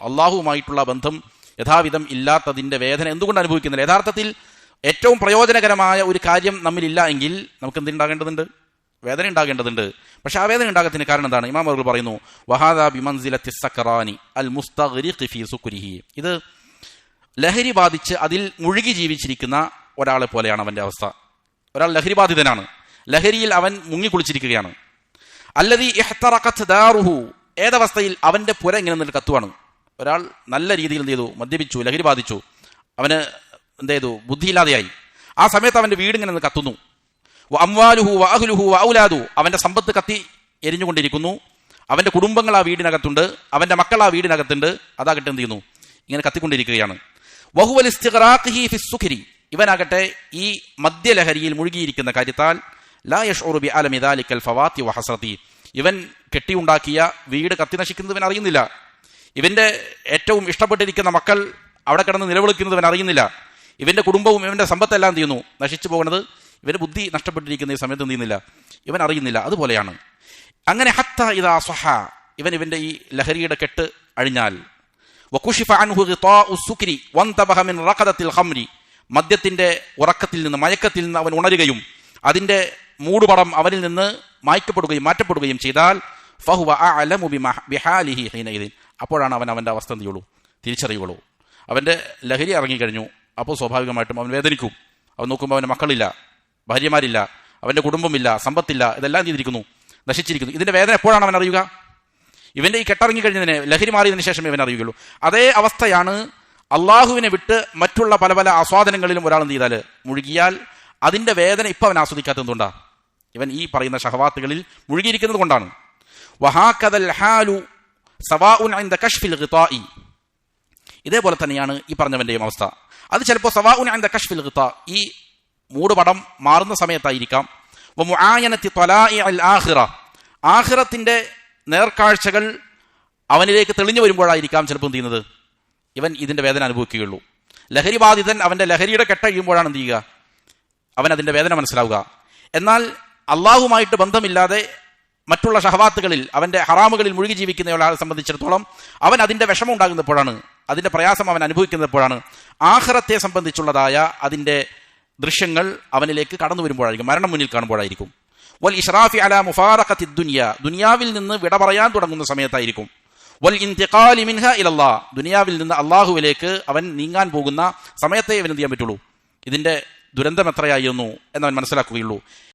അള്ളാഹുവുമായിട്ടുള്ള ബന്ധം യഥാവിധം ഇല്ലാത്തതിന്റെ വേദന എന്തുകൊണ്ട് അനുഭവിക്കുന്നില്ല? യഥാർത്ഥത്തിൽ ഏറ്റവും പ്രയോജനകരമായ ഒരു കാര്യം നമ്മിലില്ല എങ്കിൽ നമുക്ക് എന്തുണ്ടാകേണ്ടതുണ്ട്? വേദന ഉണ്ടാകേണ്ടതുണ്ട്. പക്ഷെ ആ വേദന ഉണ്ടാകത്തിന് കാരണം എന്താണ്? ഇമാം അവർ പറയുന്നു, വഹാദാ ബിമൻസിലത്തി സക്കറാനി അൽ മുസ്തഗ്രിഖി ഫീ സുക്രിഹി. ഇത് ലഹരി ബാധിച്ച് അതിൽ മുഴുകി ജീവിച്ചിരിക്കുന്ന ഒരാളെ പോലെയാണ് അവന്റെ അവസ്ഥ. ഒരാൾ ലഹരി ബാധിതനാണ്, ലഹരിയിൽ അവൻ മുങ്ങിക്കുളിച്ചിരിക്കുകയാണ്. അല്ലദീ ഇഹ്തറഖത് ദാറുഹു, ഏതവസ്ഥയിൽ? അവന്റെ പുര ഇങ്ങനെ നിന്നിട്ട് കത്തുവാണ്. ഒരാൾ നല്ല രീതിയിൽ എന്ത് ചെയ്തു? മദ്യപിച്ചു, ലഹരി ബാധിച്ചു, അവന് എന്ത് ചെയ്തു? ബുദ്ധിയില്ലാതെയായി. ആ സമയത്ത് അവന്റെ വീട് ഇങ്ങനെ കത്തുന്നു. അംവാലുഹു വഅഹ്ലുഹു വഔലാദു, അവന്റെ സമ്പത്ത് കത്തി എരിഞ്ഞുകൊണ്ടിരിക്കുന്നു, അവന്റെ കുടുംബങ്ങൾ ആ വീടിനകത്തുണ്ട്, അവന്റെ മക്കൾ ആ വീടിനകത്തുണ്ട്. അതാകട്ടെ എന്ത് ചെയ്യുന്നു? ഇങ്ങനെ കത്തിക്കൊണ്ടിരിക്കുകയാണ്. വഹുവൽ ഇസ്തിഗ്റാഖിഹി ഫിസ്സുഖരി, ഇവനാകട്ടെ ഈ മദ്യലഹരിയിൽ മുഴുകിയിരിക്കുന്ന കാര്യത്താൽ ലാ യശ്ഉറു ബിഅലമി ദാലിക്കൽ ഫവാത്തി വഹസ്രതി, ഇവൻ കെട്ടിയുണ്ടാക്കിയ വീട് കത്തി നശിക്കുന്നത് ഇവൻ അറിയുന്നില്ല. ഇവന്റെ ഏറ്റവും ഇഷ്ടപ്പെട്ടിരിക്കുന്ന മക്കൾ അവിടെ കിടന്ന് നിലവിളിക്കുന്നത് ഇവൻ അറിയുന്നില്ല. ഇവന്റെ കുടുംബവും ഇവന്റെ സമ്പത്തെല്ലാം എന്ത് ചെയ്യുന്നു? നശിച്ചു പോകുന്നത് ഇവന് ബുദ്ധി നഷ്ടപ്പെട്ടിരിക്കുന്ന ഈ സമയത്ത് എന്ത് ചെയ്യുന്നില്ല? ഇവൻ അറിയുന്നില്ല. അതുപോലെയാണ്. അങ്ങനെ ഹത്ത ഇദാ സഹ, ഇവന്റെ ഈ ലഹരിയുടെ കെട്ട് അഴിഞ്ഞാൽ, വകുശിഫ അൻഹു ഗിതാഉ സുക്രി വന്തബഹ മിൻ റഖദത്തിൽ ഖംരി, മദ്യത്തിന്റെ ഉറക്കത്തിൽ നിന്ന്, മയക്കത്തിൽ നിന്ന് അവൻ ഉണരുകയും അതിന്റെ മൂടുപടം അവനിൽ നിന്ന് മാറ്റപ്പെടുകയും ചെയ്താൽ ഫഹുവ അഅലമു ബിഹാലിഹി ഹീനഇദിൻ, അപ്പോഴാണ് അവന്റെ അവസ്ഥ എന്ത് ചെയ്യുള്ളൂ? തിരിച്ചറിയുള്ളൂ. അവന്റെ ലഹരി ഇറങ്ങിക്കഴിഞ്ഞു. അപ്പോൾ സ്വാഭാവികമായിട്ടും അവൻ വേദനിക്കും. അവൻ നോക്കുമ്പോൾ അവന്റെ മക്കളില്ല, ഭാര്യമാരില്ല, അവന്റെ കുടുംബമില്ല, സമ്പത്തില്ല, ഇതെല്ലാം ചെയ്തിരിക്കുന്നു, നശിച്ചിരിക്കുന്നു. ഇതിന്റെ വേദന എപ്പോഴാണ് അവൻ അറിയുക? ഇവന്റെ ഈ കെട്ടിറങ്ങി കഴിഞ്ഞതിന്, ലഹരി മാറിയതിനു ശേഷമേ ഇവൻ അറിയുകയുള്ളൂ. അതേ അവസ്ഥയാണ് അള്ളാഹുവിനെ വിട്ട് മറ്റുള്ള പല പല ആസ്വാദനങ്ങളിലും ഒരാൾ എന്ത് ചെയ്താൽ മുഴുകിയാൽ അതിന്റെ വേദന ഇപ്പം അവൻ ആസ്വദിക്കാത്തത് എന്തുകൊണ്ടാ? ഇവൻ ഈ പറയുന്ന ഷഹവാത്തുകളിൽ മുഴുകിയിരിക്കുന്നത് കൊണ്ടാണ്. വഹാകദൽ ഹാലു സവാഉൻ ഇൻദ കശ്ഫിൽ ഗിതാഇ, ഇതേപോലെ തന്നെയാണ് ഈ പറഞ്ഞവന്റെയും അവസ്ഥ. അത് ചിലപ്പോൾ സവാഉൻ ഇൻദ കശ്ഫിൽ ഗിതാ, ഈ മൂടുപടം മാറുന്ന സമയത്തായിരിക്കാം. വമുആയനത്തി ത്വലാഇഅൽ ആഖിറ, ആഖിറത്തിന്റെ നേർക്കാഴ്ചകൾ അവനിലേക്ക് തെളിഞ്ഞു വരുമ്പോഴായിരിക്കാം ചിലപ്പോൾ എന്ത് ചെയ്യുന്നത്? ഇവൻ ഇതിന്റെ വേദന അനുഭവിക്കുകയുള്ളൂ. ലഹരി ബാധിതൻ അവന്റെ ലഹരിയുടെ കെട്ടഴിയുമ്പോഴാണ് എന്ത് ചെയ്യുക? അവൻ അതിന്റെ വേദന മനസ്സിലാവുക. എന്നാൽ അള്ളാഹുമായിട്ട് ബന്ധമില്ലാതെ മറ്റുള്ള ഷഹവാത്തുകളിൽ, അവന്റെ ഹറാമുകളിൽ മുഴുകി ജീവിക്കുന്ന ഒരാളെ സംബന്ധിച്ചിടത്തോളം അവൻ അതിന്റെ വിഷമം ഉണ്ടാകുന്നപ്പോഴാണ്, അതിന്റെ പ്രയാസം അവൻ അനുഭവിക്കുന്നപ്പോഴാണ്, ആഖിറത്തെ സംബന്ധിച്ചുള്ളതായ അതിന്റെ ദൃശ്യങ്ങൾ അവനിലേക്ക് കടന്നു വരുമ്പോഴായിരിക്കും, മരണം മുന്നിൽ കാണുമ്പോഴായിരിക്കും. വൽ ഇശ്റാഫി അലാ മുഫാറഖത്തി ദുനിയ, ദുനിയാവിൽ നിന്ന് വിട പറയാൻ തുടങ്ങുന്ന സമയത്തായിരിക്കും. വൽ ഇന്തിഖാലി മിൻഹാ ഇലല്ലാഹ്, ദുനിയാവിൽ നിന്ന് അള്ളാഹുവിലേക്ക് അവൻ നീങ്ങാൻ പോകുന്ന സമയത്തെ അവൻ എന്ത് ചെയ്യാൻ പറ്റുള്ളൂ? ഇതിന്റെ ദുരന്തം എത്രയായിരുന്നു എന്നവൻ മനസ്സിലാക്കുകയുള്ളൂ.